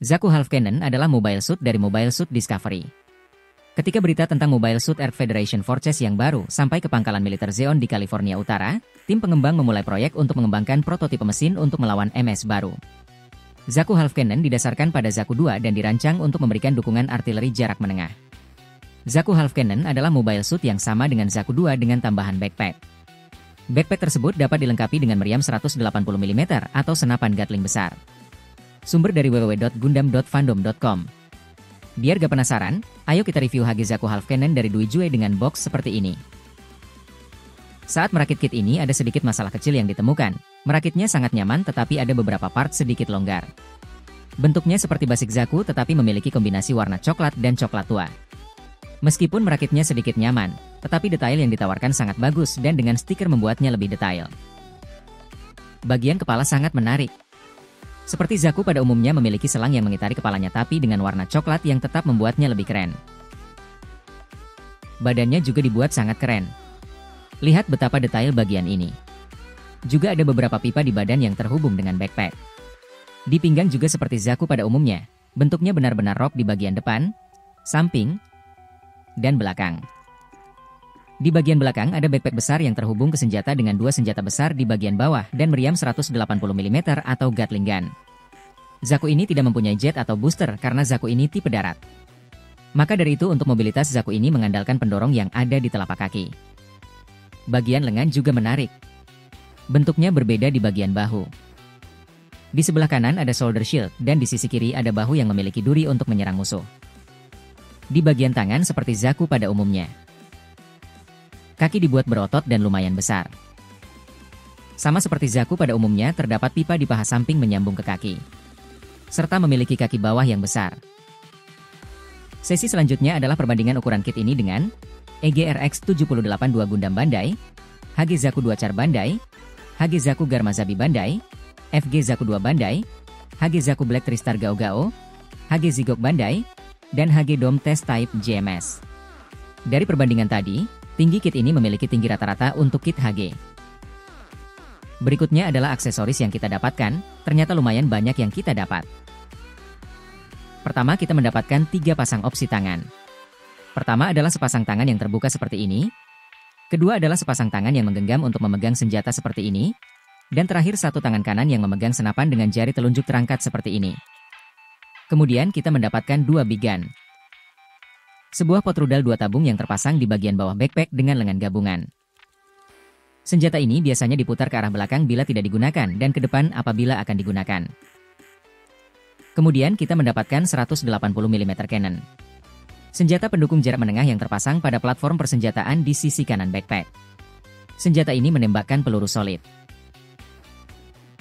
Zaku Half Cannon adalah mobile suit dari Mobile Suit Discovery. Ketika berita tentang Mobile Suit Air Federation Forces yang baru sampai ke pangkalan militer Zeon di California Utara, tim pengembang memulai proyek untuk mengembangkan prototipe mesin untuk melawan MS baru. Zaku Half Cannon didasarkan pada Zaku 2 dan dirancang untuk memberikan dukungan artileri jarak menengah. Zaku Half Cannon adalah mobile suit yang sama dengan Zaku 2 dengan tambahan backpack. Backpack tersebut dapat dilengkapi dengan meriam 180 mm atau senapan Gatling besar. Sumber dari www.gundam.fandom.com. Biar gak penasaran, ayo kita review HG Zaku Half Cannon dari Dui Jue dengan box seperti ini. Saat merakit kit ini ada sedikit masalah kecil yang ditemukan. Merakitnya sangat nyaman tetapi ada beberapa part sedikit longgar. Bentuknya seperti basic Zaku tetapi memiliki kombinasi warna coklat dan coklat tua. Meskipun merakitnya sedikit nyaman, tetapi detail yang ditawarkan sangat bagus dan dengan stiker membuatnya lebih detail. Bagian kepala sangat menarik. Seperti Zaku pada umumnya memiliki selang yang mengitari kepalanya tapi dengan warna coklat yang tetap membuatnya lebih keren. Badannya juga dibuat sangat keren. Lihat betapa detail bagian ini. Juga ada beberapa pipa di badan yang terhubung dengan backpack. Di pinggang juga seperti Zaku pada umumnya, bentuknya benar-benar rok di bagian depan, samping, dan belakang. Di bagian belakang ada backpack besar yang terhubung ke senjata dengan dua senjata besar di bagian bawah dan meriam 180 mm atau Gatling gun. Zaku ini tidak mempunyai jet atau booster karena Zaku ini tipe darat. Maka dari itu untuk mobilitas Zaku ini mengandalkan pendorong yang ada di telapak kaki. Bagian lengan juga menarik. Bentuknya berbeda di bagian bahu. Di sebelah kanan ada shoulder shield dan di sisi kiri ada bahu yang memiliki duri untuk menyerang musuh. Di bagian tangan seperti Zaku pada umumnya. Kaki dibuat berotot dan lumayan besar. Sama seperti Zaku pada umumnya terdapat pipa di paha samping menyambung ke kaki. Serta memiliki kaki bawah yang besar. Sesi selanjutnya adalah perbandingan ukuran kit ini dengan EGRX 782 Gundam Bandai, HG Zaku 2 Char Bandai, HG Zaku Garmazabi Bandai, FG Zaku 2 Bandai, HG Zaku Black Tristar Gao Gao, HG Zigok Bandai, dan HG Dome Test Type JMS. Dari perbandingan tadi, tinggi kit ini memiliki tinggi rata-rata untuk kit HG. Berikutnya adalah aksesoris yang kita dapatkan, ternyata lumayan banyak yang kita dapat. Pertama kita mendapatkan 3 pasang opsi tangan. Pertama adalah sepasang tangan yang terbuka seperti ini. Kedua adalah sepasang tangan yang menggenggam untuk memegang senjata seperti ini. Dan terakhir satu tangan kanan yang memegang senapan dengan jari telunjuk terangkat seperti ini. Kemudian kita mendapatkan 2 big gun. Sebuah pot rudal 2 tabung yang terpasang di bagian bawah backpack dengan lengan gabungan. Senjata ini biasanya diputar ke arah belakang bila tidak digunakan dan ke depan apabila akan digunakan. Kemudian kita mendapatkan 180 mm cannon. Senjata pendukung jarak menengah yang terpasang pada platform persenjataan di sisi kanan backpack. Senjata ini menembakkan peluru solid.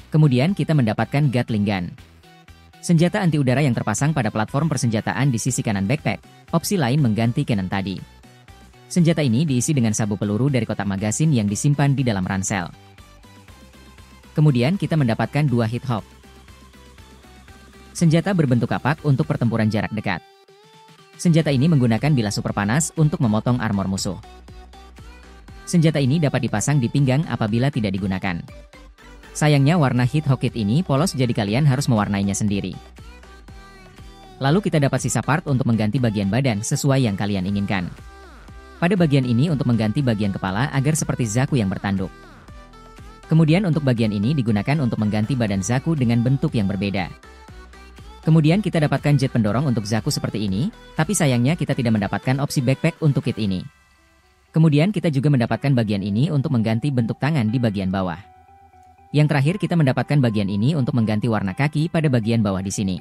Kemudian kita mendapatkan Gatling gun. Senjata anti udara yang terpasang pada platform persenjataan di sisi kanan backpack. Opsi lain mengganti cannon tadi. Senjata ini diisi dengan sabu peluru dari kotak magasin yang disimpan di dalam ransel. Kemudian kita mendapatkan 2 hit hop. Senjata berbentuk kapak untuk pertempuran jarak dekat. Senjata ini menggunakan bilah super panas untuk memotong armor musuh. Senjata ini dapat dipasang di pinggang apabila tidak digunakan. Sayangnya warna hit hop kit ini polos jadi kalian harus mewarnainya sendiri. Lalu kita dapat sisa part untuk mengganti bagian badan sesuai yang kalian inginkan. Pada bagian ini untuk mengganti bagian kepala agar seperti Zaku yang bertanduk. Kemudian untuk bagian ini digunakan untuk mengganti badan Zaku dengan bentuk yang berbeda. Kemudian kita dapatkan jet pendorong untuk Zaku seperti ini, tapi sayangnya kita tidak mendapatkan opsi backpack untuk kit ini. Kemudian kita juga mendapatkan bagian ini untuk mengganti bentuk tangan di bagian bawah. Yang terakhir kita mendapatkan bagian ini untuk mengganti warna kaki pada bagian bawah di sini.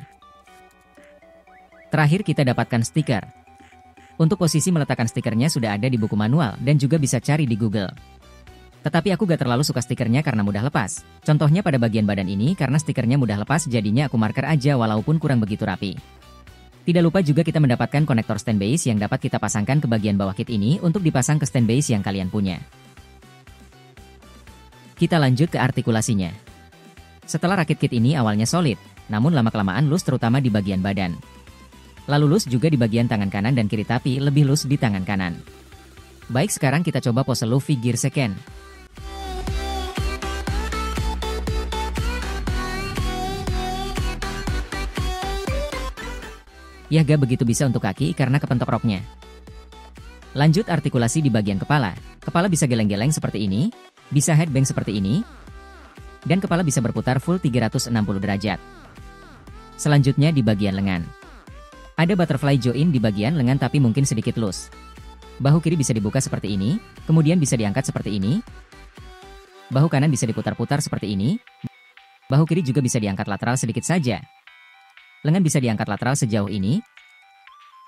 Terakhir kita dapatkan stiker. Untuk posisi meletakkan stikernya sudah ada di buku manual dan juga bisa cari di Google. Tetapi aku gak terlalu suka stikernya karena mudah lepas. Contohnya pada bagian badan ini karena stikernya mudah lepas jadinya aku marker aja walaupun kurang begitu rapi. Tidak lupa juga kita mendapatkan konektor stand base yang dapat kita pasangkan ke bagian bawah kit ini untuk dipasang ke stand base yang kalian punya. Kita lanjut ke artikulasinya. Setelah rakit kit ini awalnya solid, namun lama-kelamaan loose terutama di bagian badan. Lalu loose juga di bagian tangan kanan dan kiri tapi lebih loose di tangan kanan. Baik, sekarang kita coba pose Luffy Gear Second. Ya gak begitu bisa untuk kaki karena kepentok roknya. Lanjut artikulasi di bagian kepala. Kepala bisa geleng-geleng seperti ini, bisa headbang seperti ini, dan kepala bisa berputar full 360 derajat. Selanjutnya di bagian lengan. Ada butterfly joint di bagian lengan tapi mungkin sedikit loose. Bahu kiri bisa dibuka seperti ini, kemudian bisa diangkat seperti ini. Bahu kanan bisa diputar-putar seperti ini. Bahu kiri juga bisa diangkat lateral sedikit saja. Lengan bisa diangkat lateral sejauh ini.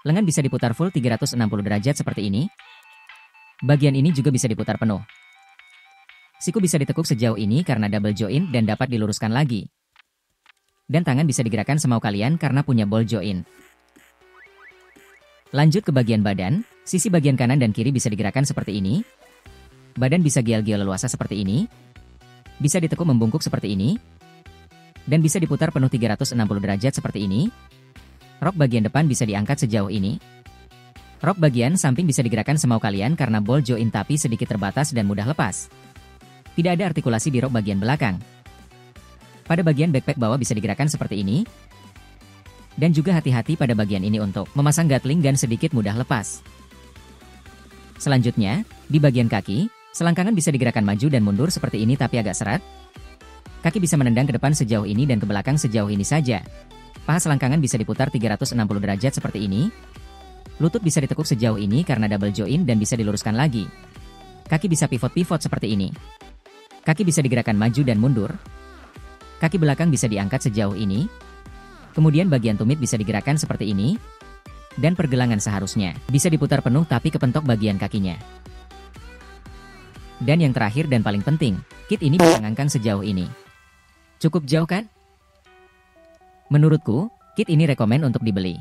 Lengan bisa diputar full 360 derajat seperti ini. Bagian ini juga bisa diputar penuh. Siku bisa ditekuk sejauh ini karena double joint dan dapat diluruskan lagi. Dan tangan bisa digerakkan semau kalian karena punya ball joint. Lanjut ke bagian badan, sisi bagian kanan dan kiri bisa digerakkan seperti ini. Badan bisa gial-gial leluasa seperti ini. Bisa ditekuk membungkuk seperti ini. Dan bisa diputar penuh 360 derajat seperti ini. Rok bagian depan bisa diangkat sejauh ini. Rok bagian samping bisa digerakkan semau kalian karena ball joint tapi sedikit terbatas dan mudah lepas. Tidak ada artikulasi di rok bagian belakang. Pada bagian backpack bawah bisa digerakkan seperti ini. Dan juga hati-hati pada bagian ini untuk memasang gatling dan sedikit mudah lepas. Selanjutnya, di bagian kaki, selangkangan bisa digerakkan maju dan mundur seperti ini tapi agak serat. Kaki bisa menendang ke depan sejauh ini dan ke belakang sejauh ini saja. Paha selangkangan bisa diputar 360 derajat seperti ini. Lutut bisa ditekuk sejauh ini karena double joint dan bisa diluruskan lagi. Kaki bisa pivot-pivot seperti ini. Kaki bisa digerakkan maju dan mundur. Kaki belakang bisa diangkat sejauh ini. Kemudian bagian tumit bisa digerakkan seperti ini. Dan pergelangan seharusnya bisa diputar penuh tapi kepentok bagian kakinya. Dan yang terakhir dan paling penting, kit ini bisa ngangkang sejauh ini. Cukup jauh kan? Menurutku, kit ini rekomen untuk dibeli.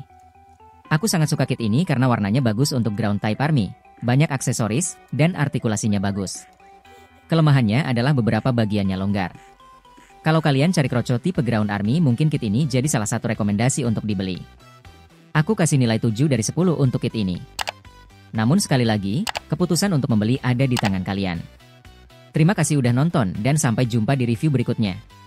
Aku sangat suka kit ini karena warnanya bagus untuk ground type army, banyak aksesoris, dan artikulasinya bagus. Kelemahannya adalah beberapa bagiannya longgar. Kalau kalian cari kroco tipe ground army, mungkin kit ini jadi salah satu rekomendasi untuk dibeli. Aku kasih nilai 7 dari 10 untuk kit ini. Namun sekali lagi, keputusan untuk membeli ada di tangan kalian. Terima kasih udah nonton dan sampai jumpa di review berikutnya.